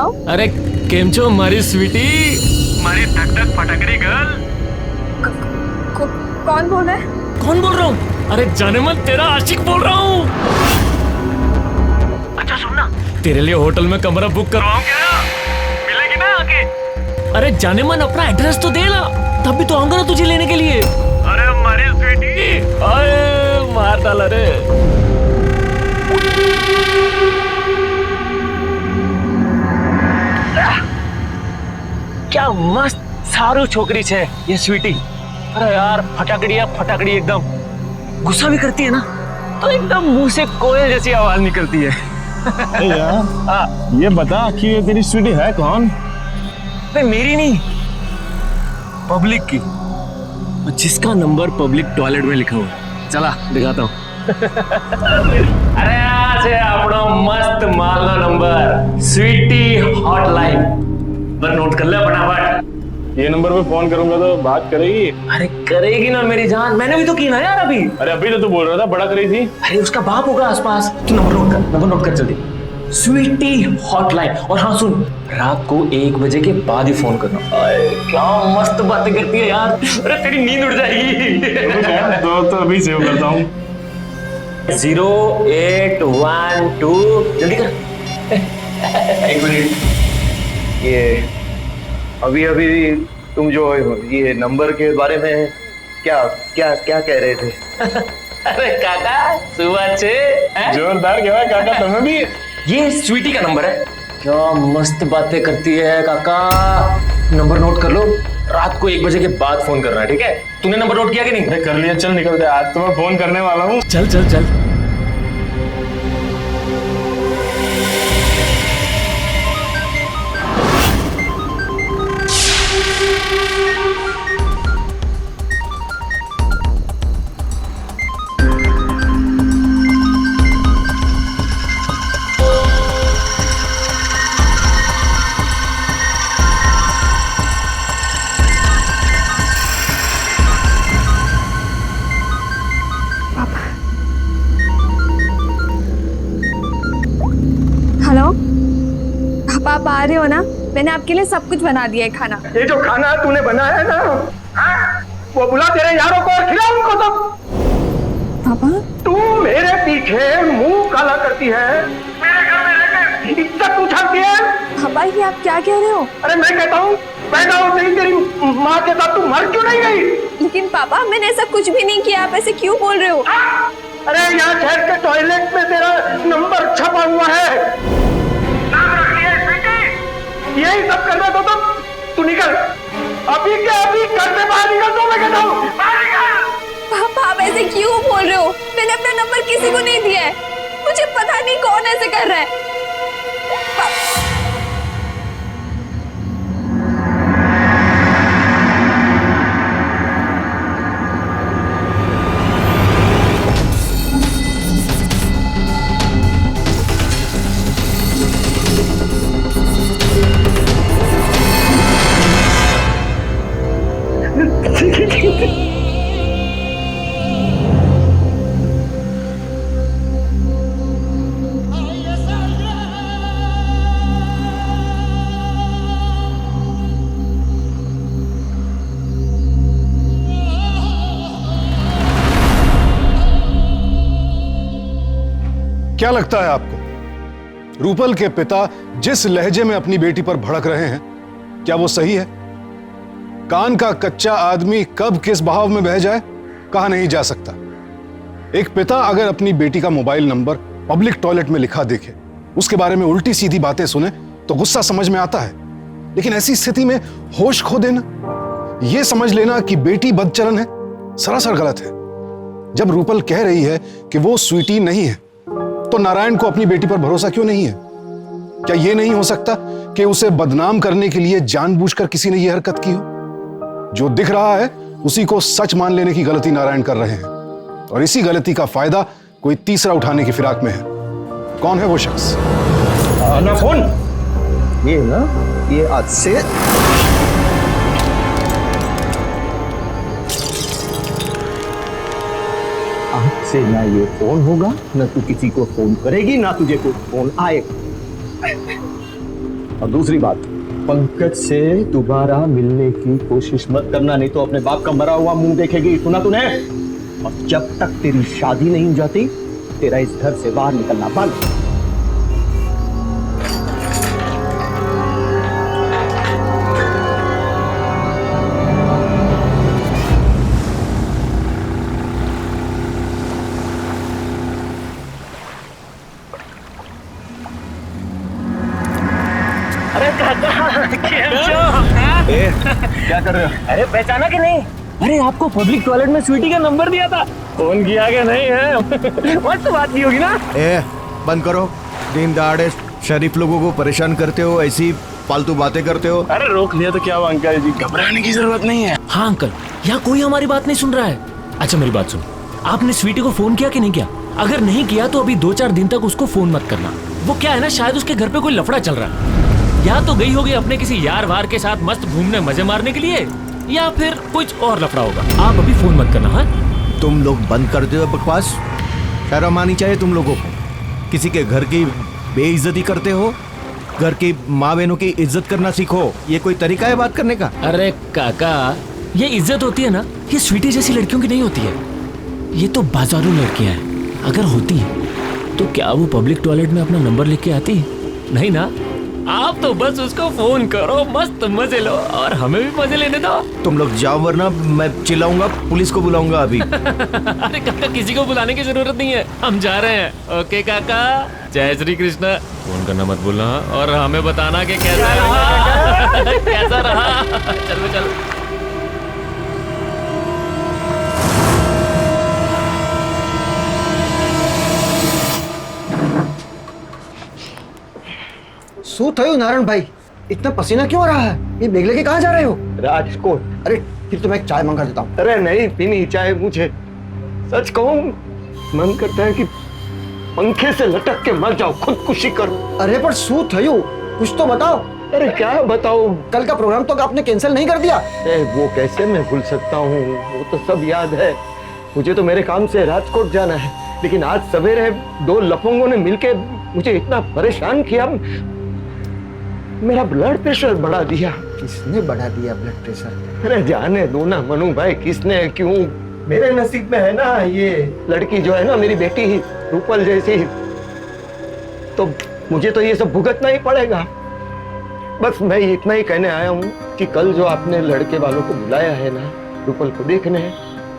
बताओ। अरे केम छो मारी स्वीटी, मारी टक टक फटकरी गर्ल। कौन बोल रहा है? कौन बोल रहा हूँ? अरे जाने मन तेरा आशिक बोल रहा हूँ। अच्छा सुनना, तेरे लिए होटल में कमरा बुक करवाऊं क्या? मिलेगी ना आके? अरे जाने मन अपना एड्रेस तो दे ना, तब भी तो आऊंगा ना तुझे लेने के लिए। अरे मारी स्वीटी, अरे मार डाला रे। क्या मस्त सारू छोकरी छे ये स्वीटी। अरे यार फटाकड़ी एकदम। गुस्सा भी करती है ना तो एकदम मुंह से कोयल जैसी आवाज निकलती है। यार ये बता कि ये तेरी स्वीटी है कौन? अरे मेरी नहीं, पब्लिक की, जिसका नंबर पब्लिक टॉयलेट में लिखा हुआ है। चला दिखाता हूँ। अरे आज है अपना मस्त मालना नंबर, स्वीटी हॉटलाइन। पर नोट कर ले फटाफट। ये नंबर पे फोन करूंगा तो बात करेगी? अरे करेगी ना मेरी जान, मैंने भी तो की ना यार अभी। अरे अभी तो तू बोल रहा था बड़ा करी थी। अरे उसका बाप होगा आसपास। तू नंबर नोट कर जल्दी। स्वीटी हॉटलाइन। और हाँ सुन, रात को 1 बजे के बाद ही फोन करना। क्या मस्त बातें करती है यार। अरे तेरी नींद उड़ जाएगी। तो अभी सेव करता हूँ। 0812 जल्दी कर। 1 मिनट। ये अभी तुम जो ये नंबर के बारे में क्या क्या क्या कह रहे थे? अरे काका सुबह से जोरदार क्या है काका, तुम्हें भी? ये स्वीटी का नंबर है। क्या मस्त बातें करती है काका। नंबर नोट कर लो, रात को 1 बजे के बाद फोन करना है, ठीक है? तूने नंबर नोट किया कि नहीं? अरे कर लिया, चल निकलते। आज तो मैं फोन करने वाला हूँ। चल चल चल। हेलो पापा, आप आ रहे हो ना? मैंने आपके लिए सब कुछ बना दिया है खाना। ये जो खाना तूने बनाया है ना, वो बुला तेरे यारों को और खिला उनको सब। पापा तू मेरे पीछे मुंह काला करती है, मेरे घर में रहकर इज्जत उछालती है। पापा ये आप क्या कह रहे हो? अरे मैं कहता हूँ पैदा होते ही तेरी माँ के साथ तू मर क्यों नहीं गई? लेकिन पापा मैंने ऐसा कुछ भी नहीं किया, आप ऐसे क्यों बोल रहे हो? अरे यहाँ शहर के टॉयलेट में तेरा नंबर छपा हुआ है। नाम रख लिया है बेटी। यही सब करना तो तू निकल अभी के अभी घर से बाहर निकल। तो मैं कहता हूँ बाहर निकल। पापा आप ऐसे क्यों बोल रहे हो? मैंने अपना नंबर किसी को नहीं दिया है। मुझे पता नहीं कौन ऐसे कर रहा है। क्या लगता है आपको रूपल के पिता जिस लहजे में अपनी बेटी पर भड़क रहे हैं, क्या वो सही है? कान का कच्चा आदमी कब किस बहाव में बह जाए कहा नहीं जा सकता। एक पिता अगर अपनी बेटी का मोबाइल नंबर पब्लिक टॉयलेट में लिखा देखे, उसके बारे में उल्टी सीधी बातें सुने तो गुस्सा समझ में आता है, लेकिन ऐसी स्थिति में होश खो देना, यह समझ लेना कि बेटी बदचलन है, सरासर गलत है। जब रूपल कह रही है कि वो स्वीटी नहीं है, तो नारायण को अपनी बेटी पर भरोसा क्यों नहीं है? क्या यह नहीं हो सकता कि उसे बदनाम करने के लिए जानबूझकर किसी ने यह हरकत की हो? जो दिख रहा है उसी को सच मान लेने की गलती नारायण कर रहे हैं, और इसी गलती का फायदा कोई तीसरा उठाने की फिराक में है। कौन है वो शख्स? ना फोन ये ना, ये आज से ना ये फोन होगा, ना तू किसी को फोन करेगी, ना तुझे कोई फोन आएगा। और दूसरी बात, पंकज से दोबारा मिलने की कोशिश मत करना, नहीं तो अपने बाप का मरा हुआ मुंह देखेगी। सुना तूने? और जब तक तेरी शादी नहीं हो जाती, तेरा इस घर से बाहर निकलना बंद। अरे काका क्या कर रहे हो? अरे पहचाना कि नहीं? अरे आपको पब्लिक टॉयलेट में स्वीटी का नंबर दिया था, फोन किया क्या? नहीं है मस्त बात की होगी ना? ए, बंद करो। दिन दहाड़े शरीफ लोगों को परेशान करते हो, ऐसी फालतू बातें करते हो। अरे रोक लिया तो क्या हुआ अंकल जी, घबराने की जरूरत नहीं है। हाँ अंकल, यहाँ कोई हमारी बात नहीं सुन रहा है। अच्छा मेरी बात सुन, आपने स्वीटी को फोन किया कि नहीं किया? अगर नहीं किया तो अभी 2-4 दिन तक उसको फोन मत करना। वो क्या है ना, शायद उसके घर पे कोई लफड़ा चल रहा है। या तो गई होगी अपने किसी यार वार के साथ मस्त घूमने मजे मारने के लिए, या फिर कुछ और लफड़ा होगा। आप अभी फोन मत करना। हाँ तुम लोग बंद कर दो बकवास। शर्म आनी चाहिए तुम लोगों को। किसी के घर की बेइज्जती करते हो। घर की माँ बहनों की इज्जत करना सीखो। ये कोई तरीका है बात करने का? अरे काका, ये इज्जत होती है ना, ये स्वीटी जैसी लड़कियों की नहीं होती है। ये तो बाजारू लड़कियां हैं। अगर होती तो क्या वो पब्लिक टॉयलेट में अपना नंबर लिख के आती? नहीं ना। आप तो बस उसको फोन करो, मस्त मजे लो और हमें भी मजे लेने दो। तुम लोग जाओ वरना मैं चिल्लाऊंगा, पुलिस को बुलाऊंगा अभी। अरे काका, किसी को बुलाने की जरूरत नहीं है, हम जा रहे हैं। ओके काका, जय श्री कृष्ण। फोन करना मत भूलना और हमें बताना कि कैसा रहा। कैसा रहा। चलो चलो। શું થયું નારાયણભાઈ? इतना पसीना क्यों आ रहा है? ये बैग लेके कहाँ जा रहे हो? राजकोट। अरे फिर तो मैं एक चाय मंगा देता हूँ। अरे नहीं पीनी चाय मुझे। सच कहूं, मन करता है कि पंखे से लटक के मर जाओ, खुदकुशी करो। अरे पर શું થયું? कुछ तो बताओ। अरे क्या बताओ? कल का प्रोग्राम तो आपने कैंसिल नहीं कर दिया? वो कैसे मैं भूल सकता हूँ, वो तो सब याद है। मुझे तो मेरे काम से राजकोट जाना है, लेकिन आज सवेरे 2 लफंगों ने मिलके मुझे इतना परेशान किया, मेरा ब्लड प्रेशर बढ़ा दिया। किसने बढ़ा दिया ब्लड प्रेशर? अरे जाने दो ना मनु भाई, किसने क्यों। मेरे नसीब में है ना ये लड़की जो है ना, मेरी बेटी ही रूपल जैसी, तो मुझे तो ये सब भुगतना ही पड़ेगा। बस मैं इतना ही कहने आया हूँ कि कल जो आपने लड़के वालों को बुलाया है ना रूपल को देखने,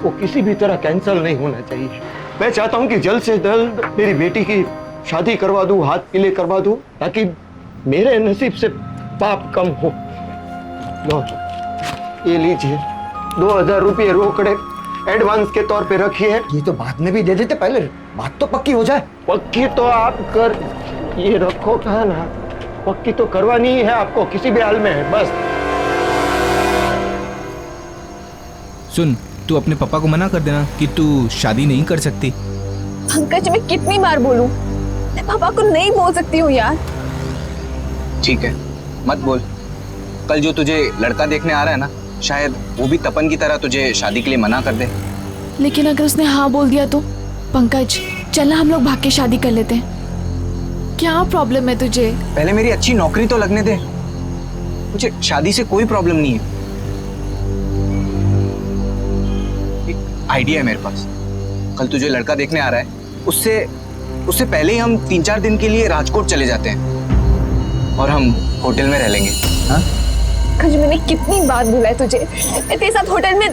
वो किसी भी तरह कैंसिल नहीं होना चाहिए। मैं चाहता हूँ कि जल्द से जल्द मेरी बेटी की शादी करवा दूँ, हाथ पीले करवा दूँ, ताकि मेरे नसीब से पाप कम हो। लो ये लीजिए, 2000 रुपये रोकड़े एडवांस के तौर पे रखिए। ये तो बाद में भी दे देते, पहले बात तो पक्की हो जाए। पक्की तो आप कर, ये रखो कहा ना, पक्की तो करवानी ही है आपको किसी भी हाल में है। बस सुन, तू अपने पापा को मना कर देना कि तू शादी नहीं कर सकती। पंकज, मैं कितनी बार बोलूं, मैं पापा को नहीं बोल सकती हूँ यार। ठीक है, मत बोल। कल जो तुझे लड़का देखने आ रहा है ना, शायद वो भी तपन की तरह तुझे शादी के लिए मना कर दे। लेकिन अगर उसने हाँ बोल दिया तो? पंकज, चलना हम लोग भाग के शादी कर लेते हैं। क्या प्रॉब्लम है तुझे? पहले मेरी अच्छी नौकरी तो लगने दे, मुझे शादी से कोई प्रॉब्लम नहीं है। एक आइडिया है मेरे पास। कल तुझे लड़का देखने आ रहा है, उससे पहले ही हम 3-4 दिन के लिए राजकोट चले जाते हैं और हम होटल में रह लेंगे। हाँ? पंकज, मैंने कितनी बार बोला है तुझे, मैं तेरे साथ होटल में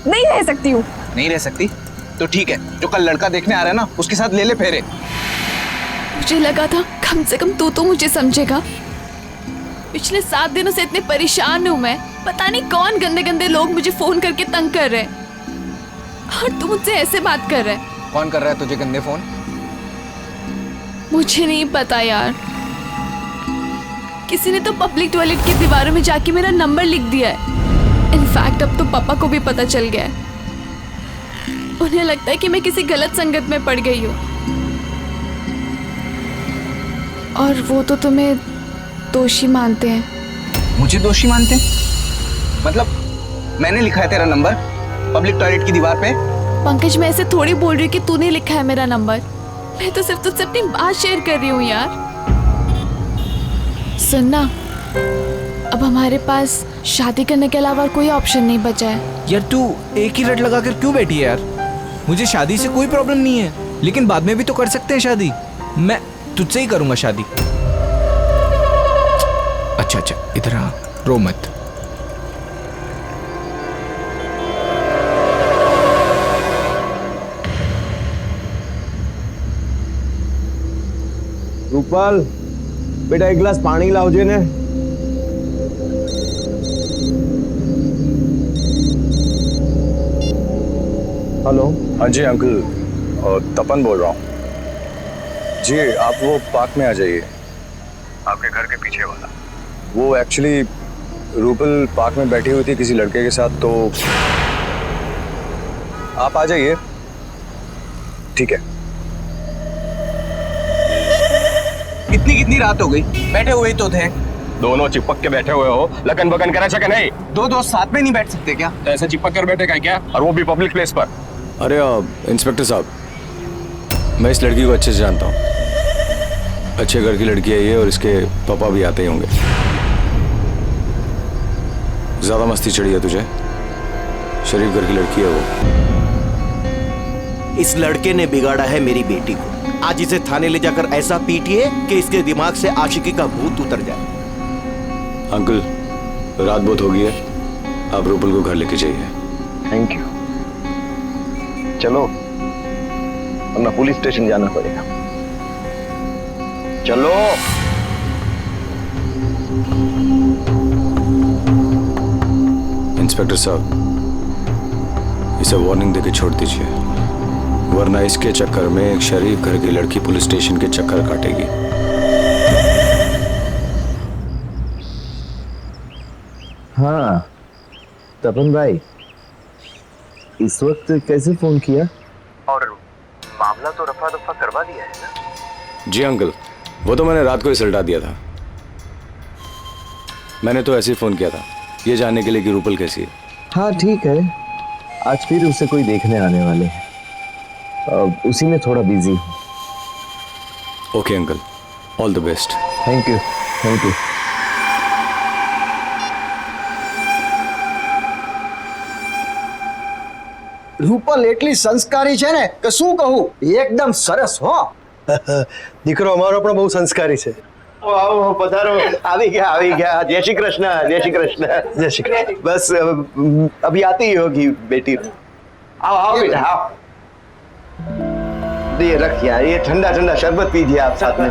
नहीं रह सकती हूँ। नहीं रह सकती? तो ठीक है, जो कल लड़का देखने आ रहा है ना, उसके साथ ले ले फेरे। मुझे लगा था कम से कम तू तो मुझे समझेगा। पिछले 7 दिनों से इतने परेशान हूँ मैं, पता नहीं कौन गंदे गंदे लोग मुझे फोन करके तंग कर रहे हैं, और तू मुझसे ऐसे बात कर रहा है। कौन कर रहा है तुझे गंदे फोन? मुझे नहीं पता यार, किसी ने तो पब्लिक टॉयलेट की दीवारों में जाके मेरा नंबर लिख दिया है। इनफैक्ट अब तो पापा को भी पता चल गया है। उन्हें लगता है कि मैं किसी गलत संगत में पड़ गई हूँ, और वो तो तुम्हें दोषी मानते हैं। मुझे दोषी मानते हैं? मतलब मैंने लिखा है तेरा नंबर पब्लिक टॉयलेट की दीवार पे? पंकज, मैं ऐसे थोड़ी बोल रही हूँ कि तूने लिखा है मेरा नंबर। मैं तो सिर्फ तुझसे अपनी बात शेयर कर रही हूँ यार। सुनना, अब हमारे पास शादी करने के अलावा कोई ऑप्शन नहीं बचा है। यार तू एक ही रट लगा कर क्यों बैठी है यार? मुझे शादी से कोई प्रॉब्लम नहीं है, लेकिन बाद में भी तो कर सकते हैं शादी। मैं तुझसे ही करूंगा शादी। अच्छा इधर आ, रो मत। रूपाल बेटा एक गिलास पानी लाओ जे ने। हेलो। हाँ जी अंकल, तपन बोल रहा हूँ जी। आप वो पार्क में आ जाइए, आपके घर के पीछे वाला। वो एक्चुअली रूपल पार्क में बैठी हुई थी किसी लड़के के साथ, तो आप आ जाइए, ठीक है? कितनी रात हो गई, बैठे हुए तो थे। दोनों चिपक के बैठे हुए हो, लगन बगन करा सके नहीं? दो दोस्त साथ में नहीं बैठ सकते क्या? तो ऐसे चिपक कर बैठे क्या, और वो भी पब्लिक प्लेस पर? अरे इंस्पेक्टर साहब, मैं इस लड़की को अच्छे से जानता हूँ। अच्छे घर की लड़की है ये, और इसके पापा भी आते ही होंगे। ज्यादा मस्ती चढ़ी है तुझे, शरीफ घर की लड़की है वो। इस लड़के ने बिगाड़ा है मेरी बेटी को। आज इसे थाने ले जाकर ऐसा पीटिए कि इसके दिमाग से आशिकी का भूत उतर जाए। अंकल, रात बहुत हो गई है, आप रूपल को घर लेके जाइए। Thank you. चलो, वरना पुलिस स्टेशन जाना पड़ेगा। चलो। इंस्पेक्टर साहब, इसे वार्निंग देके छोड़ दीजिए, वरना इसके चक्कर में एक शरीफ घर की लड़की पुलिस स्टेशन के चक्कर काटेगी। हाँ तपन भाई, इस वक्त कैसे फोन किया? और मामला तो रफा दफा करवा दिया है ना? जी अंकल, वो तो मैंने रात को ही सल्टा दिया था। मैंने तो ऐसे ही फोन किया था, ये जानने के लिए कि रूपल कैसी है। हाँ ठीक है, आज फिर उसे कोई देखने आने वाले हैं, अब उसी में थोड़ा बिजी हूँ। Okay uncle, all the best. Thank you, thank you. Rupal એટલી સંસ્કારી છે ને કે શું કહું, એકદમ સરસ હો। દીકરો અમારો પણ બહુ સંસ્કારી છે। आओ पधारो। આવી ગયા। जय श्री कृष्ण, जय श्री कृष्ण। જય શ્રી કૃષ્ણ। बस अभी आती ही होगी बेटी। आओ बेटा आओ। ये रख यार, ये ठंडा ठंडा शरबत पीजिए आप साथ में।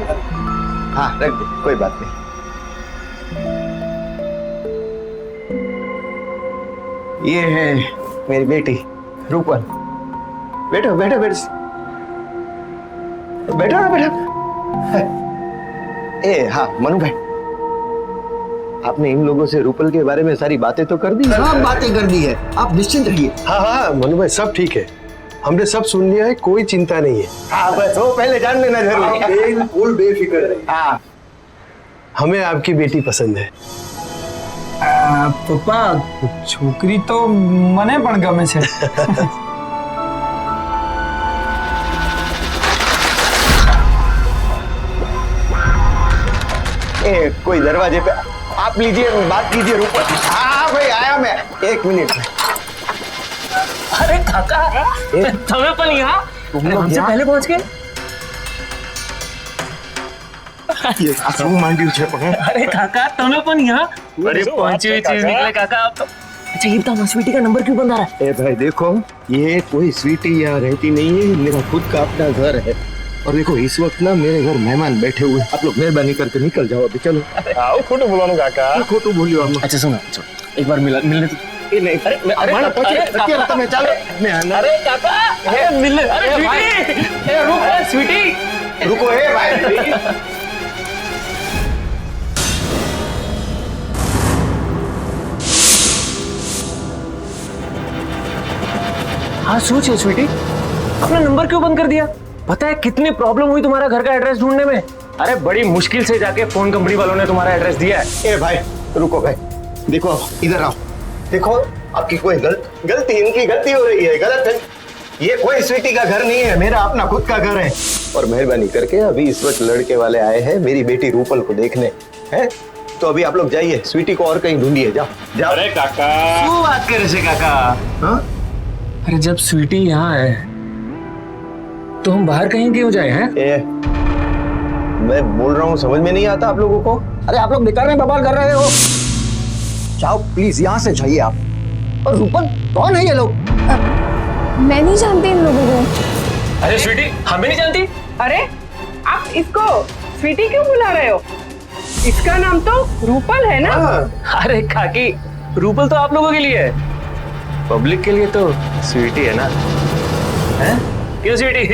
हाँ रख दे, कोई बात नहीं। ये है मेरी बेटी रूपल। बैठो बैठो बैठो बैठो ना बैठो। ए हाँ मनु भाई, आपने इन लोगों से रूपल के बारे में सारी बातें तो कर दी? सब बातें कर दी है, आप निश्चिंत रहिए। हाँ हाँ मनु भाई, सब ठीक है, हमने सब सुन लिया है, कोई चिंता नहीं है। हाँ बस वो पहले जान लेना जरूरी। बिल्कुल बेफिक्र रहिए। हाँ हमें आपकी बेटी पसंद है। પપ્પા છોકરી તો મને પણ ગમે છે। ए कोई दरवाजे पे, आप लीजिए बात कीजिए रूपल। हाँ भाई आया मैं, एक मिनट। अरे काका, તમે પણ यहाँ हमसे पहले पहुंच गए। ये શું માંડ્યું છે પણ? अरे काका, તમે પણ यहाँ? अरे पहुंची हुई चीज निकले काका आप तो। अच्छा ये बताओ, स्वीटी का नंबर क्यों बंद आ रहा है? ए भाई देखो, ये कोई स्वीटी यहाँ रहती नहीं है, मेरा खुद का अपना घर है। और देखो इस वक्त ना मेरे घर मेहमान बैठे हुए, आप लोग मेहरबानी करके निकल जाओ अभी। चलो। आओ खोटू बोलो काका। खोटू बोलियो हम। अच्छा सुनो, एक बार मिलने तो। नहीं, अरे मैं चलो। अरे काका, मिलने। अरे स्वीटी, रुको ए भाई। हाँ सोचिए स्वीटी, अपना नंबर क्यों बंद कर दिया? पता है कितनी प्रॉब्लम हुई तुम्हारा घर का एड्रेस ढूंढने में? अरे बड़ी मुश्किल से जाके फोन कंपनी वालों ने तुम्हारा एड्रेस दिया है। ए भाई रुको भाई, देखो इधर आओ। देखो आपकी कोई गलती, इनकी गलती हो रही है, गलत है। ये कोई स्वीटी का घर नहीं है, मेरा अपना खुद का घर है। और मेहरबानी करके अभी इस वक्त लड़के वाले आए हैं मेरी बेटी रूपल को देखने हैं। तो अभी आप लोग जाइए, स्वीटी को और कहीं ढूंढिए, जाओ जाओ। अरे काका, क्यों बात कर रहे काका? हाँ? अरे जब स्वीटी यहाँ है तो हम बाहर कहीं क्यों जाए हैं? मैं बोल रहा हूँ, समझ में नहीं आता आप लोगों को? अरे आप लोग बेकार में बवाल कर रहे हो। जाओ प्लीज, यहाँ से जाइए आप। और रूपल, कौन है ये लोग? मैं नहीं जानती इन लोगों को। अरे स्वीटी, हमें नहीं जानती? अरे आप इसको स्वीटी क्यों बुला रहे हो? इसका नाम तो रूपल है ना? अरे काकी, रूपल तो आप लोगों के लिए है, पब्लिक के लिए तो स्वीटी है ना? हैं? क्यों स्वीटी?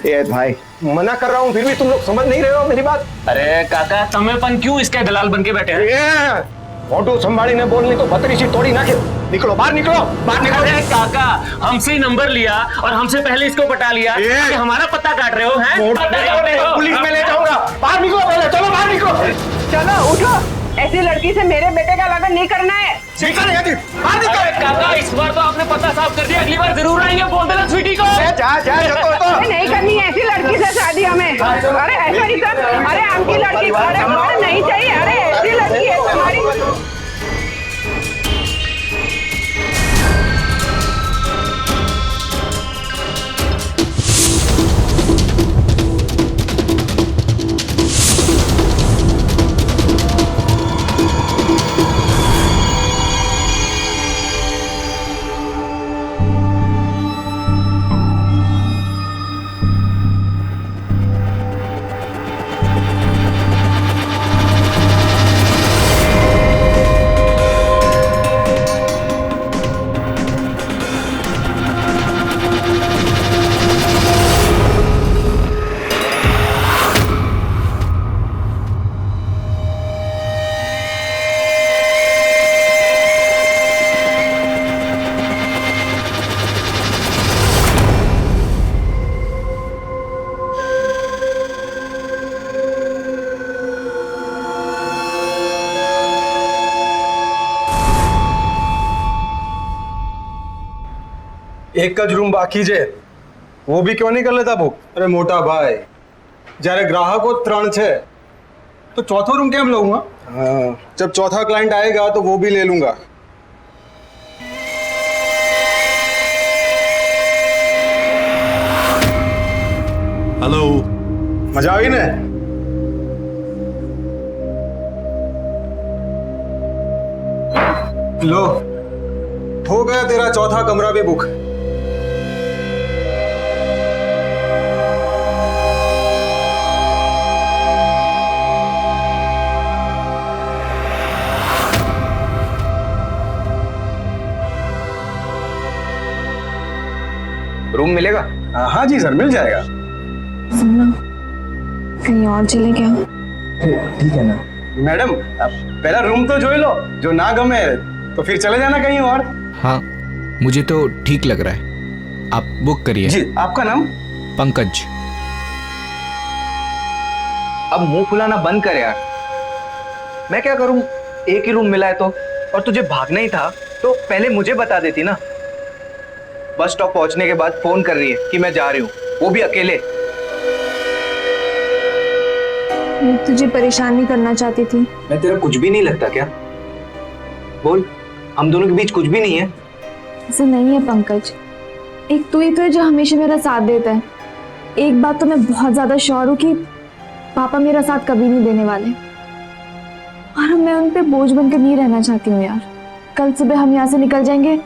ये भाई, मना कर रहा हूँ फिर भी तुम लोग समझ नहीं रहे हो मेरी बात। अरे काका, तमेपन क्यों इसके दलाल बन के बैठे हैं? फोटो संभाली ने बोलनी तो बतरी सी तोड़ी ना के। निकलो बाहर, निकलो बाहर, निकलो। अरे काका, हमसे ही नंबर लिया और हमसे पहले इसको पटा लिया कि हमारा पत्ता काट रहे हो हैं? पत्ता काट रहे हो? पुलिस में ले जाऊंगा। बाहर निकलो पहले, चलो बाहर निकलो। चलो उठो, ऐसी लड़की से मेरे बेटे का लगन नहीं करना है। अरे काका, इस बार तो आपने पत्ता साफ कर दिया, अगली बार जरूर आएंगे, बोल देना स्वीटी को। अरे नहीं करनी है ऐसी लड़की से शादी हमें। अरे ऐसा नहीं सर, अरे आपकी लड़की, अरे नहीं चाहिए, अरे ऐसी लड़की है तुम्हारी। એક જ રૂમ બાકી છે, वो भी क्यों नहीं कर लेता बुक? अरे मोटा भाई, જ્યારે ગ્રાહકો 3 છે तो चौथा रूम કેમ લઉંगा? हाँ, जब चौथा क्लाइंट आएगा तो वो भी ले लूंगा। हेलो, मजा आई ने? लो, हो गया तेरा चौथा कमरा भी बुक। रूम मिलेगा? हाँ जी सर, मिल जाएगा। सुनना, कहीं और चले क्या? ठीक है ना मैडम, अब पहला रूम तो जो लो, जो ना गमे तो फिर चले जाना कहीं और। हाँ, मुझे तो ठीक लग रहा है, आप बुक करिए। जी, आपका नाम? पंकज। अब मुंह फुलाना बंद कर यार। मैं क्या करूं, एक ही रूम मिला है तो, और तुझे भागना ही था तो पहले मुझे बता देती ना। बस स्टॉप पहुंचने के बाद फोन कर रही है कि मैं जा रही हूँ, वो भी अकेले। मैं तुझे परेशान नहीं करना चाहती थी। मैं तेरा कुछ भी नहीं लगता क्या? बोल, हम दोनों के बीच कुछ भी नहीं है? ऐसा नहीं है पंकज, एक तू ही तो है जो हमेशा मेरा साथ देता है। एक बात तो मैं बहुत ज्यादा श्योर हूँ कि पापा मेरा साथ कभी नहीं देने वाले, और मैं उन पे बोझ बनकर नहीं रहना चाहती हूँ यार। कल सुबह हम यहाँ से निकल जाएंगे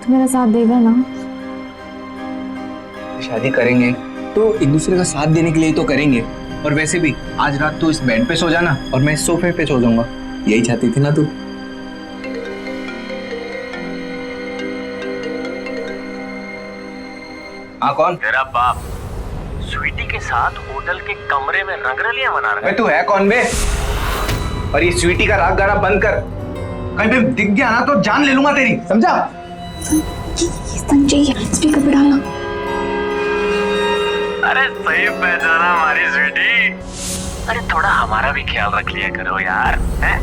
तो मेरा साथ देगा ना? शादी करेंगे तो एक दूसरे का साथ देने के लिए तो करेंगे, और वैसे भी आज रात तू इस बेड पे सो जाना और मैं इस सोफे पे सो जाऊंगा, यही चाहती थी ना तू? हाँ कौन? तेरा बाप स्वीटी के साथ होटल के कमरे में रंगरलियां मना रहा है। तू है कौन बे? और ये स्वीटी का राग गाना बंद कर, कहीं पे दिख गया ना तो जान ले लूंगा तेरी, समझा? संजय, स्पीकर पे डालना। अरे सही पहचाना हमारी स्वीटी। अरे थोड़ा हमारा भी ख्याल रख लिया करो यार, हैं?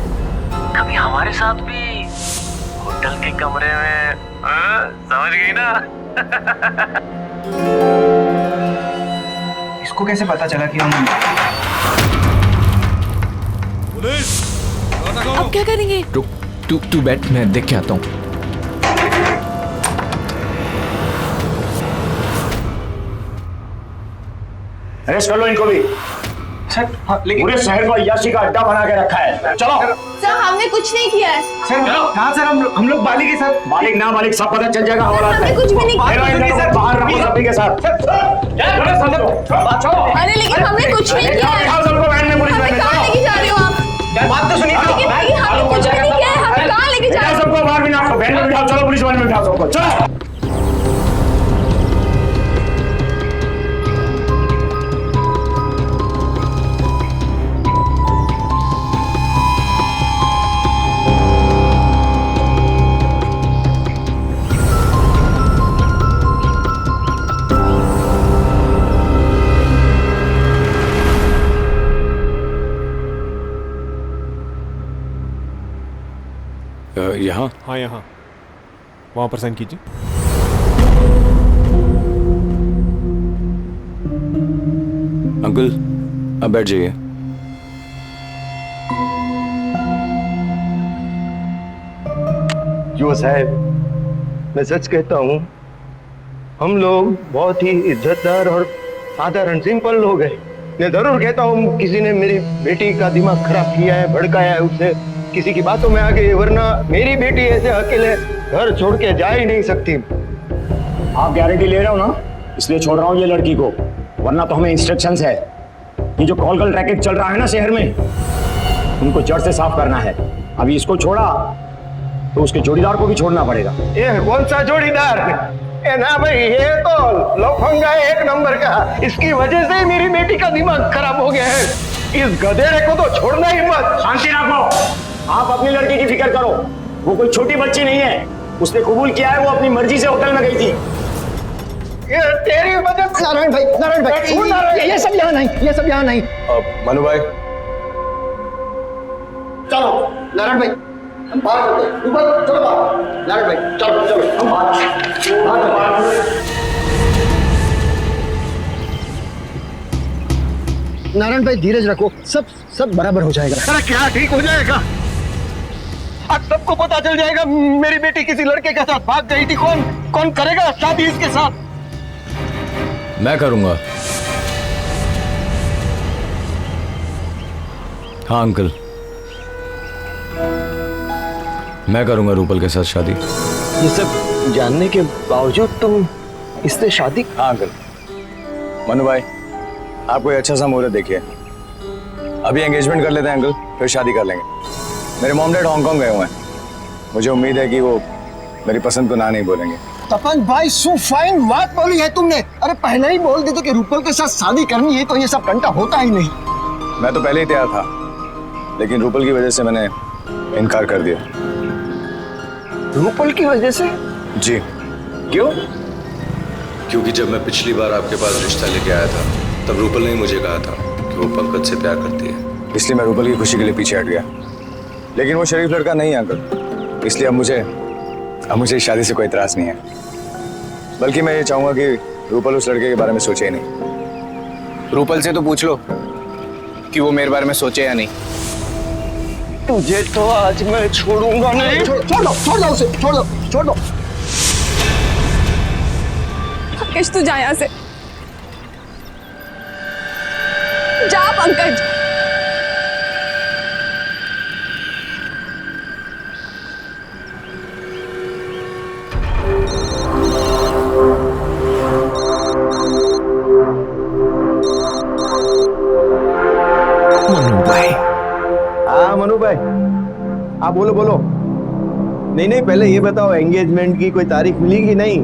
कभी हमारे साथ भी होटल के कमरे में, समझ गई ना? इसको कैसे पता चला कि हम अब क्या करेंगे? रुक, तू बैठ, मैं देख के आता हूँ। अरेस्ट कर लो इनको भी। सर लेकिन पूरे शहर को अय्याशी का अड्डा बना के रखा है। चलो सर हमने कुछ नहीं किया है। सर कहाँ सर हम लोग बालिक के साथ मालिक ना मालिक सब पता चल जाएगा हमारा। हमने कुछ भी नहीं किया। बाहर रखो सभी के साथ। अरे लेकिन हमने कुछ नहीं किया है। सबको वैन में पुलिस हमें कहाँ लेके जा रहे हो आप? बात तो सुनिए। लेकिन भाई हमने कुछ भी नहीं किया है। हमें कहाँ लेके जा रहे हो? सबको बाहर बिना वैन में बिठाओ। चलो पुलिस वैन में बिठाओ सबको। चलो यहाँ? हाँ यहाँ, वहाँ पर साइन कीजिए। अंकल अब बैठ जाइए। जो साहब, मैं सच कहता हूँ, हम लोग बहुत ही इज्जतदार और साधारण सिंपल लोग हैं। मैं जरूर कहता हूँ किसी ने मेरी बेटी का दिमाग खराब किया है, भड़काया है उसे, किसी की बातों में आ गई, वरना मेरी बेटी ऐसे अकेले घर छोड़ के जा ही नहीं सकती। आप गारंटी ले रहे हो ना, इसलिए छोड़ रहा हूँ ये लड़की को, वरना तो हमें इंस्ट्रक्शंस है। ये जो कॉल कल रैकेट चल रहा है ना शहर में, उनको जड़ से साफ करना है। अभी इसको छोड़ा तो उसके जोड़ीदार को भी छोड़ना पड़ेगा। ये कौन सा जोड़ीदार? ए ना भाई, ये तो लफंगा है एक नंबर का। इसकी वजह से ही मेरी बेटी का दिमाग खराब हो गया है। इस गधेड़े को तो छोड़ना ही मत। शांति रखो। आप अपनी लड़की की फिक्र करो, वो कोई छोटी बच्ची नहीं है। उसने कबूल किया है, वो अपनी मर्जी से होटल में गई थी। ये तेरी वजह से। नारायण भाई, ये सब यहाँ नहीं, ये सब यहाँ नहीं। मनु भाई, चलो नारायण भाई, हम बाहर चलते हैं। ऊपर चलो बाहर। नारायण भाई चलो चलो, हम बाहर। नारायण भाई धीरज रखो, सब बराबर हो जाएगा। अरे क्या ठीक हो जाएगा? आज सबको पता चल जाएगा मेरी बेटी किसी लड़के के साथ भाग गई थी। कौन करेगा शादी इसके साथ? मैं करूंगा। हाँ अंकल, मैं करूंगा रूपल के साथ शादी। ये सब जानने के बावजूद तुम इससे शादी? हाँ अंकल। मनु भाई, आप कोई अच्छा सा मुहूर्त देखिए, अभी एंगेजमेंट कर लेते हैं अंकल, फिर शादी कर लेंगे। मेरे मॉम डैड हांगकांग गए हुए हैं, मुझे उम्मीद है कि वो मेरी पसंद को ना नहीं बोलेंगे। तपन भाई, सो फाइन बात बोली है तुमने। अरे पहले ही बोल देते कि रूपल के साथ शादी करनी है तो ये सब घंटा होता ही नहीं। मैं तो पहले ही तैयार था, लेकिन रूपल की वजह से मैंने इनकार कर दिया। रूपल की वजह से? जी। क्यों? क्योंकि जब मैं पिछली बार आपके पास रिश्ता लेके आया था, तब रूपल ने मुझे कहा था कि वो पंकज से प्यार करती है। इसलिए मैं रूपल की खुशी के लिए पीछे हट गया, लेकिन वो शरीफ लड़का नहीं है अंकल, इसलिए अब मुझे इस शादी से कोई इतराज नहीं है। बल्कि मैं ये चाहूंगा कि रूपल उस लड़के के बारे में सोचे ही नहीं। रूपल से तो पूछ लो कि वो मेरे बारे में सोचे या नहीं। तुझे तो आज मैं छोड़ूंगा नहीं। छोड़ दो उसे, छोड़ दो। पंकज तू जा यहाँ से, जा पंकज। मनु भाई। हाँ मनु भाई, आप बोलो। नहीं, पहले ये बताओ, एंगेजमेंट की कोई तारीख मिली कि नहीं?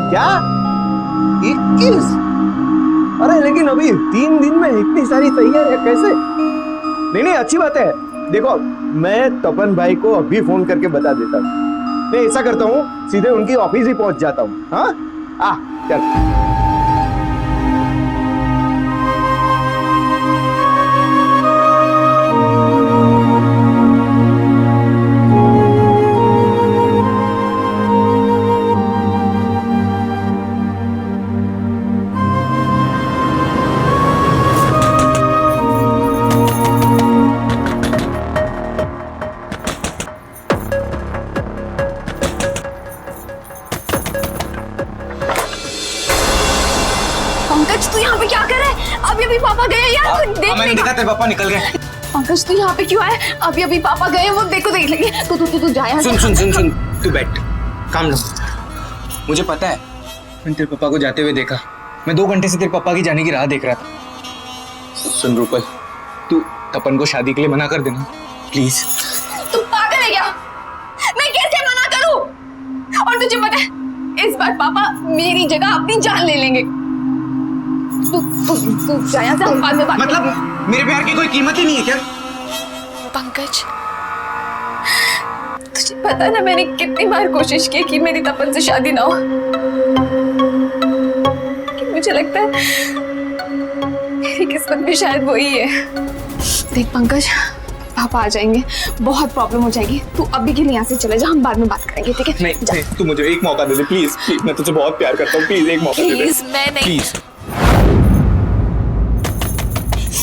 क्या 21? अरे लेकिन अभी 3 दिन में इतनी सारी तैयारी है, कैसे? नहीं, अच्छी बात है। देखो, मैं तपन भाई को अभी फोन करके बता देता हूँ। मैं ऐसा करता हूँ, सीधे उनकी ऑफिस ही पहुंच जाता हूँ। हाँ, चल। पंकज तू यहाँ पे क्या कर रहा है? अभी अभी पापा गए यार, कुछ देख मैंने देखा तेरे पापा निकल गए। पंकज तू यहाँ पे क्यों आया? अभी अभी पापा गए, वो देखो देख लेंगे। तू जा यहाँ से। सुन तू बैठ, काम लो। मुझे पता है, मैंने तेरे पापा को जाते हुए देखा। मैं 2 घंटे से तेरे पापा की जाने की राह देख रहा था। सुन रूपल, तू तपन को शादी के लिए मना कर देना प्लीज। तू पागल है क्या? मैं कैसे मना करूं? और तुझे पता है इस बार पापा मेरी जगह अपनी जान ले लेंगे। तू जा यहाँ से, हम बाद में बात मतलब मेरे प्यार की कोई कीमत ही नहीं है क्या? पंकज तुझे पता है ना मैंने कितनी बार कोशिश की कि मेरी तपन से शादी ना हो। कि मुझे लगता है मेरी किस्मत भी शायद वही है। देख पंकज, पापा आ जाएंगे, बहुत प्रॉब्लम हो जाएगी। तू अभी के लिए यहाँ से चले जा, हम बाद में बात करेंगे, ठीक है? नहीं, तू मुझे एक मौका दे दे प्लीज। मैं तुझे बहुत प्यार करता हूँ, प्लीज एक मौका दे दे। प्लीज, मैं नहीं। प्लीज।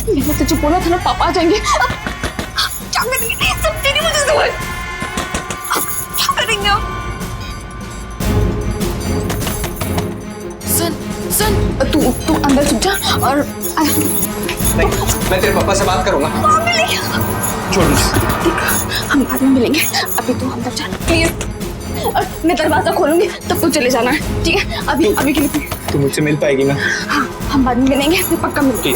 मैंने तुझे बोला था ना पापा आ जाएंगे। क्या करेंगे? सब तेरी वजह से हुआ है। क्या करेंगे अब? सुन तू अंदर छुप जा और नहीं, मैं तेरे पापा से बात करूंगा। छोड़ मुझे। हम बाद में मिलेंगे, अभी तू अंदर जा प्लीज। और मैं दरवाजा खोलूंगी तब तू चले जाना, ठीक है? अभी के लिए तू मुझसे मिल पाएगी ना? हाँ, हम बाद में मिलेंगे, मैं पक्का मिलूंगी।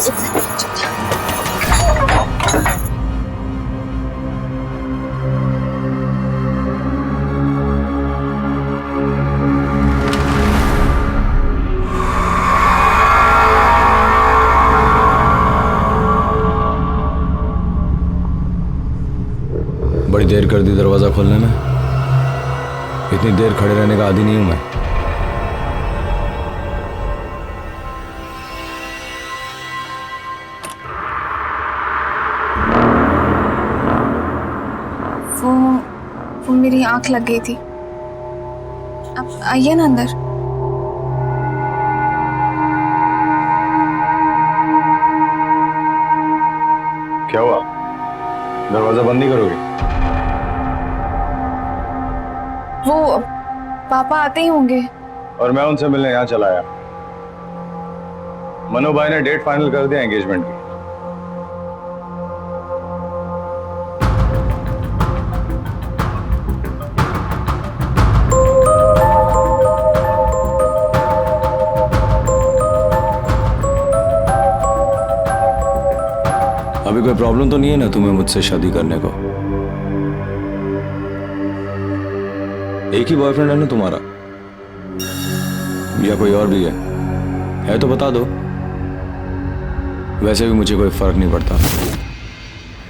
बड़ी देर कर दी दरवाजा खोलने में। इतनी देर खड़े रहने का आदी नहीं हूं मैं। वो मेरी आंख लग गई थी। अब आइए ना अंदर। क्या हुआ? दरवाजा बंद नहीं करोगे? वो पापा आते ही होंगे। और मैं उनसे मिलने यहाँ चला आया। मनु भाई ने डेट फाइनल कर दिया एंगेजमेंट की। अभी कोई प्रॉब्लम तो नहीं है ना तुम्हें मुझसे शादी करने को? एक ही बॉयफ्रेंड है ना तुम्हारा, या कोई और भी है तो बता दो। वैसे भी मुझे कोई फर्क नहीं पड़ता,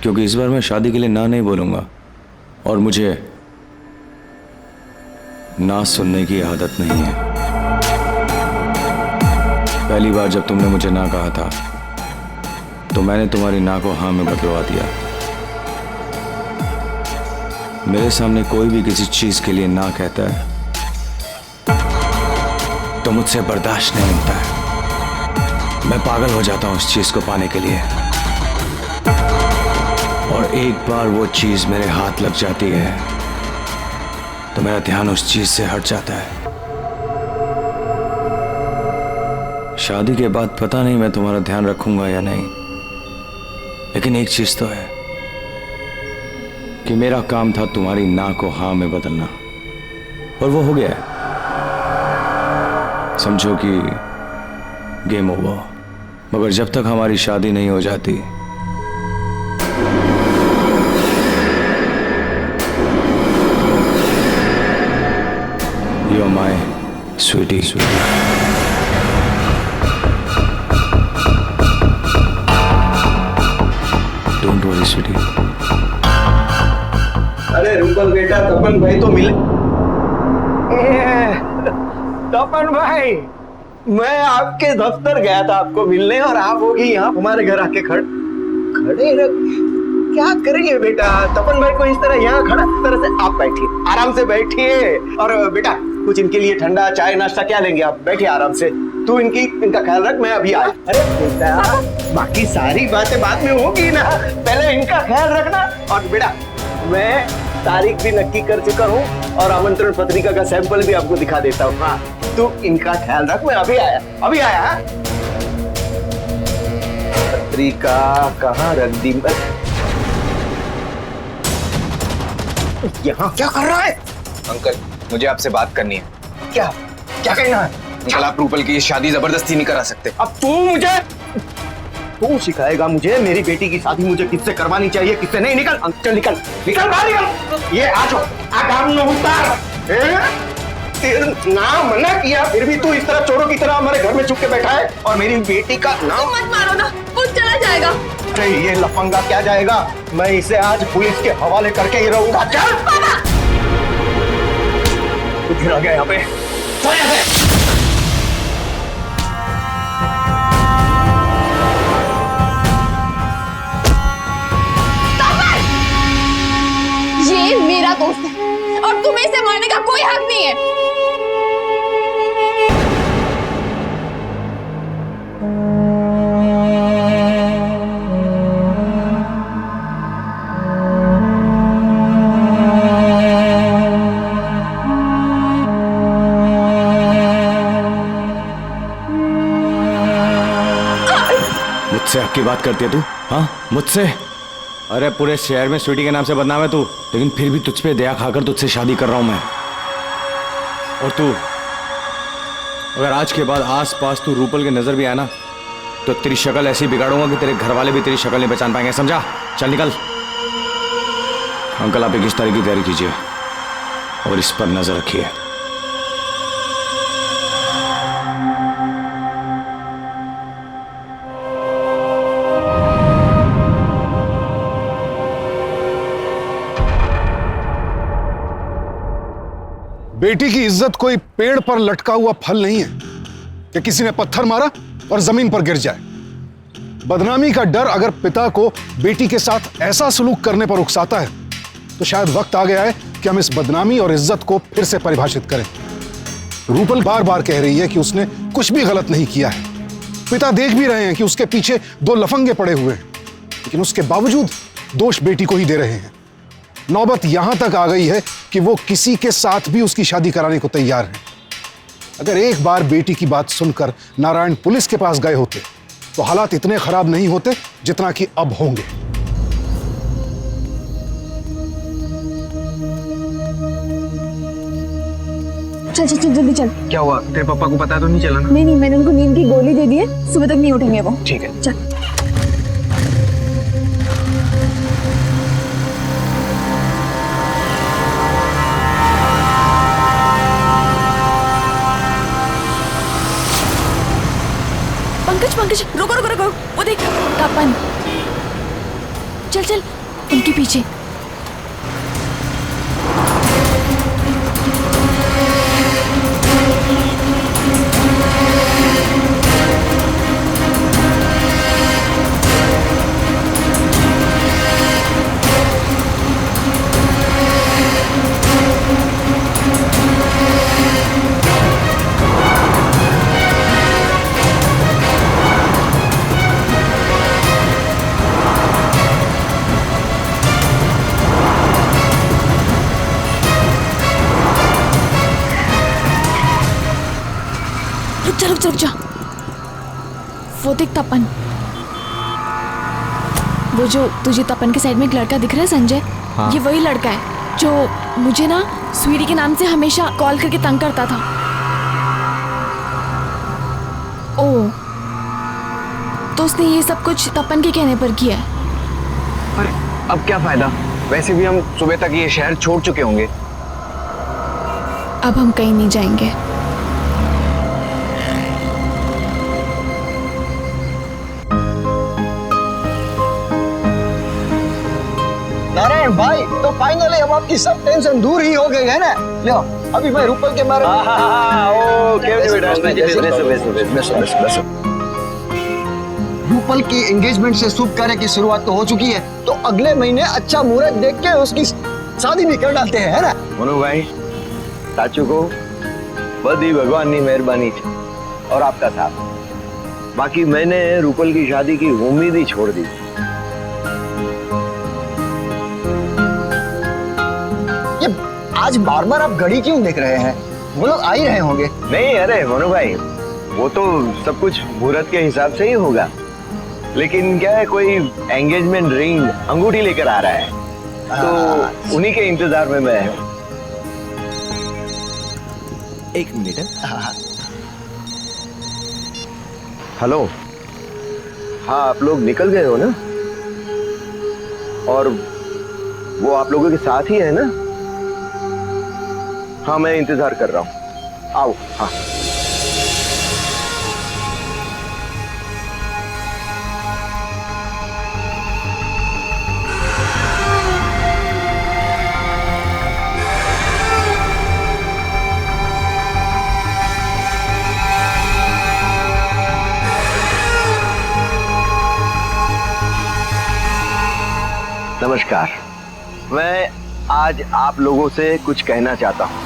क्योंकि इस बार मैं शादी के लिए ना नहीं बोलूंगा, और मुझे ना सुनने की आदत नहीं है। पहली बार जब तुमने मुझे ना कहा था तो मैंने तुम्हारी ना को हाँ में बदलवा दिया। मेरे सामने कोई भी किसी चीज के लिए ना कहता है तो मुझसे बर्दाश्त नहीं होता है। मैं पागल हो जाता हूं उस चीज को पाने के लिए, और एक बार वो चीज मेरे हाथ लग जाती है तो मेरा ध्यान उस चीज से हट जाता है। शादी के बाद पता नहीं मैं तुम्हारा ध्यान रखूंगा या नहीं, लेकिन एक चीज तो है कि मेरा काम था तुम्हारी ना को हाँ में बदलना, और वो हो गया है। समझो कि गेम ओवर। मगर जब तक हमारी शादी नहीं हो जाती you are my sweetie. Don't worry sweetie. अरे रूपल बेटा, तपन भाई तो मिले। तपन भाई, मैं आपके दफ्तर गया था आपको मिलने, और आप होगी यहाँ हमारे घर आके खड़े रह। क्या करेंगे बेटा? तपन भाई को इस तरह यहाँ खड़ा, इस तरह से आप बैठिए, आराम से बैठिए। और बेटा कुछ इनके लिए ठंडा चाय नाश्ता क्या लेंगे? आप बैठिए आराम से। तू इनका ख्याल रख, मैं अभी आया। अरे बेटा, बाकी सारी बातें बाद में होगी ना, पहले इनका ख्याल रखना। और बेटा मैं तारीख भी नक्की कर चुका हूँ और आमंत्रण पत्रिका का सैंपल भी आपको दिखा देता हूँ। हाँ, तू इनका ख्याल रख, मैं अभी आया। पत्रिका कहाँ रख दी? यहाँ क्या कर रहा है? अंकल, मुझे आपसे बात करनी है। क्या क्या कहना है? अंकल, आप रूपल की शादी जबरदस्ती नहीं करा सकते। अब तू सिखाएगा मुझे मेरी बेटी की शादी मुझे किससे करवानी चाहिए, किससे नहीं? निकल चल, निकल निकल बाहर निकल। ये आ जाओ, काम न उतार। ना मना किया फिर भी तू इस तरह चोरों की तरह हमारे घर में छुप के बैठा है और मेरी बेटी का नाम मत मारो ना, वो चला जाएगा। अरे ये लफंगा क्या जाएगा? मैं इसे आज पुलिस के हवाले करके ही रहूंगा। चल तू फिर आ गया यहाँ पे। ये मेरा दोस्त है और तुम्हें इसे मारने का कोई हक नहीं है। मुझसे हक की बात करती है तू? हाँ, मुझसे? अरे पूरे शहर में स्वीटी के नाम से बदनाम है तू, लेकिन फिर भी तुझ पे दया खाकर तुझसे शादी कर रहा हूं मैं। और तू अगर आज के बाद आस पास तू रूपल की नजर भी आया ना, तो तेरी शक्ल ऐसी बिगाड़ूंगा कि तेरे घर वाले भी तेरी शक्ल नहीं पहचान पाएंगे, समझा? चल निकल। अंकल, आप 21 तारीख की तैयारी कीजिए और इस पर नजर रखिए। बेटी की इज्जत कोई पेड़ पर लटका हुआ फल नहीं है कि किसी ने पत्थर मारा और जमीन पर गिर जाए। बदनामी का डर अगर पिता को बेटी के साथ ऐसा सलूक करने पर उकसाता है, तो शायद वक्त आ गया है कि हम इस बदनामी और इज्जत को फिर से परिभाषित करें। रूपल बार बार कह रही है कि उसने कुछ भी गलत नहीं किया है। पिता देख भी रहे हैं कि उसके पीछे 2 लफंगे पड़े हुए हैं, लेकिन उसके बावजूद दोष बेटी को ही दे रहे हैं। नौबत यहां तक आ गई है कि वो किसी के साथ भी उसकी शादी कराने को तैयार है। अगर एक बार बेटी की बात सुनकर नारायण पुलिस के पास गए होते, तो हालात इतने खराब नहीं होते जितना कि अब होंगे। चल चल चल जल्दी चल। क्या हुआ? तेरे पापा को पता तो नहीं चला ना? नहीं, मैंने उनको नींद की गोली दे दी है, सुबह तक नहीं उठेंगे वो। ठीक है, चल। पंकज, रुको रुको रुको, वो देख तपन। चल चल उनके पीछे। रुक जा। वो देख तपन, वो जो तुझे तपन के साइड में एक लड़का दिख रहा है संजय, हाँ। ये वही लड़का है जो मुझे ना स्वीटी के नाम से हमेशा कॉल करके तंग करता था। ओ, तो उसने ये सब कुछ तपन के कहने पर किया है। अरे अब क्या फायदा, वैसे भी हम सुबह तक ये शहर छोड़ चुके होंगे। अब हम कहीं नहीं जाएंगे। नारायण भाई, तो फाइनली अब आपकी सब टेंशन दूर ही हो गई है ना? लो, अभी मैं रूपल के बारे रूपल की एंगेजमेंट से शुभ कार्य की शुरुआत तो हो चुकी है, तो अगले महीने अच्छा मुहूर्त देख के उसकी शादी भी कर डालते हैं, है ना? मनु भाई, साचू को बड़ी भगवान की मेहरबानी और आपका साथ। बाकी मैंने रूपल की शादी की उम्मीद ही छोड़ दी। आज बार बार आप घड़ी क्यों देख रहे हैं? वो लोग आ ही रहे होंगे। नहीं, अरे मनु भाई, वो तो सब कुछ मुहूर्त के हिसाब से ही होगा। लेकिन क्या है, कोई एंगेजमेंट रिंग अंगूठी लेकर आ रहा है, तो उन्हीं के इंतजार में मैं हूं। एक मिनट। हेलो, हाँ आप लोग निकल गए हो ना? और वो आप लोगों के साथ ही है ना? हाँ मैं इंतजार कर रहा हूं, आओ। हाँ नमस्कार। मैं आज आप लोगों से कुछ कहना चाहता हूँ।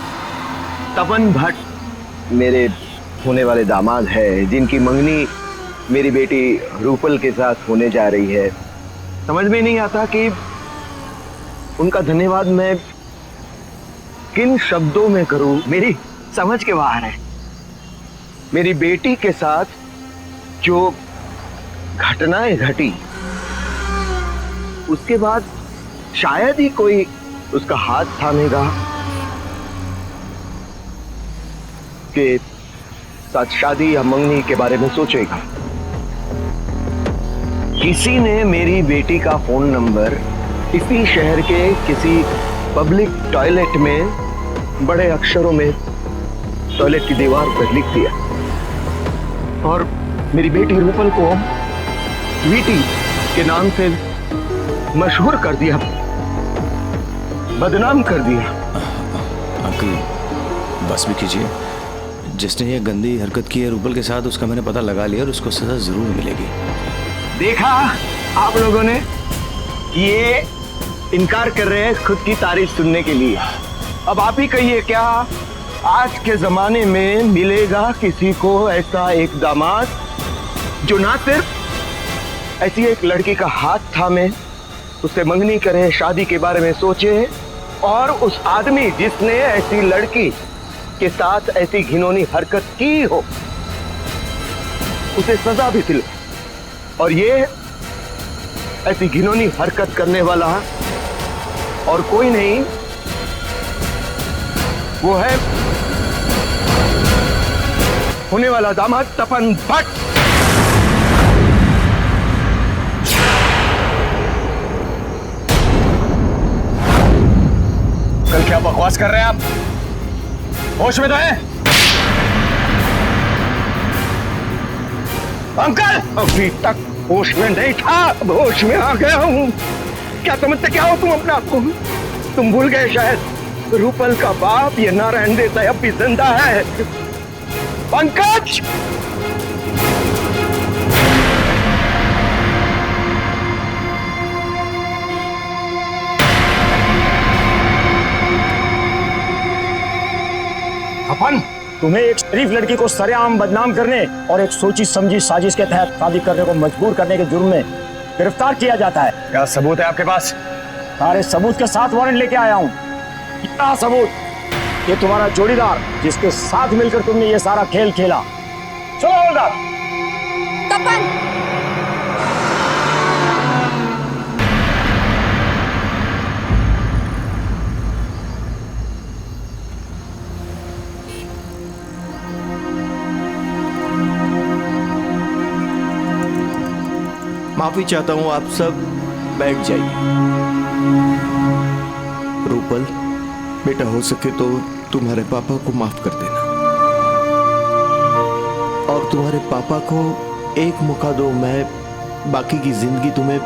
तपन भट्ट मेरे होने वाले दामाद है, जिनकी मंगनी मेरी बेटी रूपल के साथ होने जा रही है। समझ में नहीं आता कि उनका धन्यवाद मैं किन शब्दों में करूं, मेरी समझ के बाहर है। मेरी बेटी के साथ जो घटनाएं घटी, उसके बाद शायद ही कोई उसका हाथ थामेगा के साथ शादी या मंगनी के बारे में सोचेगा। किसी ने मेरी बेटी का फोन नंबर इसी शहर के किसी पब्लिक टॉयलेट में बड़े अक्षरों में टॉयलेट की दीवार पर लिख दिया और मेरी बेटी रूपल को स्वीटी के नाम से मशहूर कर दिया, बदनाम कर दिया। अंकल बस भी कीजिए। जिसने ये गंदी हरकत की है रूपल के साथ, उसका मैंने पता लगा लिया और उसको सजा जरूर मिलेगी। देखा आप लोगों ने, ये इनकार कर रहे हैं खुद की तारीफ सुनने के लिए। अब आप ही कहिए, क्या आज के जमाने में मिलेगा किसी को ऐसा एक दामाद जो ना सिर्फ ऐसी एक लड़की का हाथ थामे, उससे मंगनी करे, शादी के बारे में सोचे, और उस आदमी जिसने ऐसी लड़की के साथ ऐसी घिनौनी हरकत की हो उसे सजा भी मिले। और ये ऐसी घिनौनी हरकत करने वाला और कोई नहीं, वो है होने वाला दामाद तपन भट्ट। कल क्या बकवास कर रहे हैं आप? होश में तो हैं? अंकल, अभी तक होश में नहीं था, अब होश में आ गया हूँ। क्या समझते क्या हो तुम अपने आप को? तुम भूल गए शायद, रूपल का बाप ये नारायण देसाई अब भी जिंदा है। पंकज! अपन, तुम्हें एक शरीफ लड़की को सरेआम बदनाम करने और एक सोची समझी साजिश के तहत शादी करने को मजबूर करने के जुर्म में गिरफ्तार किया जाता है। क्या सबूत है आपके पास? सारे सबूत के साथ वारंट लेके आया हूँ। क्या सबूत? ये तुम्हारा जोड़ीदार जिसके साथ मिलकर तुमने ये सारा खेल खेला। चलो हवलदार। तपन! माफी चाहता हूं, आप सब बैठ जाइए। रूपल बेटा, हो सके तो तुम्हारे पापा को माफ कर देना और तुम्हारे पापा को एक मौका दो। मैं बाकी की जिंदगी तुम्हें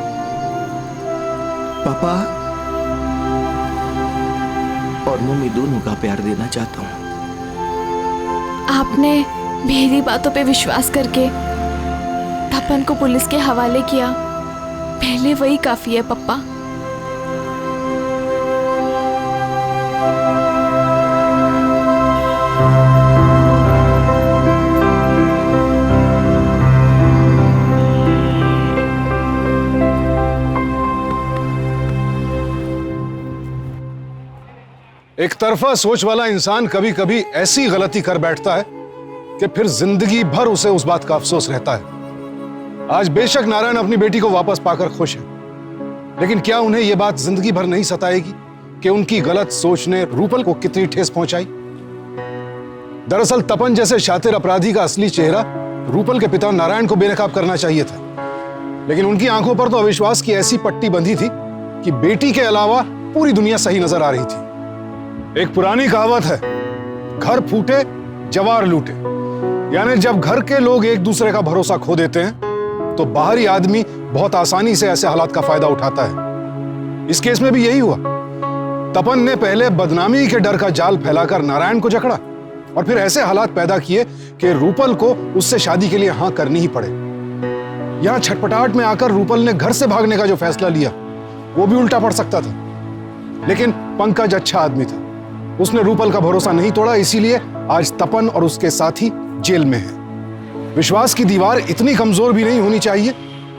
पापा और मम्मी दोनों का प्यार देना चाहता हूं। आपने मेरी बातों पे विश्वास करके तपन को पुलिस के हवाले किया, पहले वही काफी है पप्पा। एक तरफा सोच वाला इंसान कभी कभी ऐसी गलती कर बैठता है कि फिर जिंदगी भर उसे उस बात का अफसोस रहता है। आज बेशक नारायण अपनी बेटी को वापस पाकर खुश है, लेकिन क्या उन्हें यह बात जिंदगी भर नहीं सताएगी कि उनकी गलत सोच ने रूपल को कितनी ठेस पहुंचाई? दरअसल तपन जैसे शातिर अपराधी का असली चेहरा रूपल के पिता नारायण को बेनकाब करना चाहिए था, लेकिन उनकी आंखों पर तो अविश्वास की ऐसी पट्टी बंधी थी कि बेटी के अलावा पूरी दुनिया सही नजर आ रही थी। एक पुरानी कहावत है, घर फूटे जवार लूटे, यानी जब घर के लोग एक दूसरे का भरोसा खो देते हैं तो बाहरी आदमी बहुत आसानी से ऐसे हालात का फायदा उठाता है। इस केस में भी यही हुआ। तपन ने पहले बदनामी के डर का जाल फैलाकर नारायण को जकड़ा और फिर ऐसे हालात पैदा किए कि रूपल को उससे शादी के लिए हां करनी ही पड़े। यहां छटपटाहट में आकर रूपल ने घर से भागने का जो फैसला लिया वो भी उल्टा पड़ सकता था, लेकिन पंकज अच्छा आदमी था, उसने रूपल का भरोसा नहीं तोड़ा, इसीलिए आज तपन और उसके साथी जेल में है। विश्वास की दीवार इतनी कमजोर भी नहीं होनी चाहिए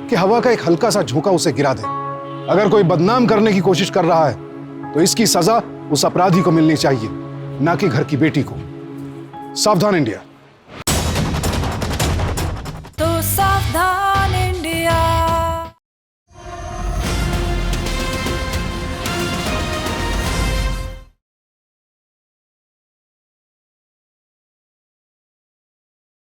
कि हवा का एक हल्का सा झोंका उसे गिरा दे। अगर कोई बदनाम करने की कोशिश कर रहा है तो इसकी सजा उस अपराधी को मिलनी चाहिए, ना कि घर की बेटी को। सावधान इंडिया।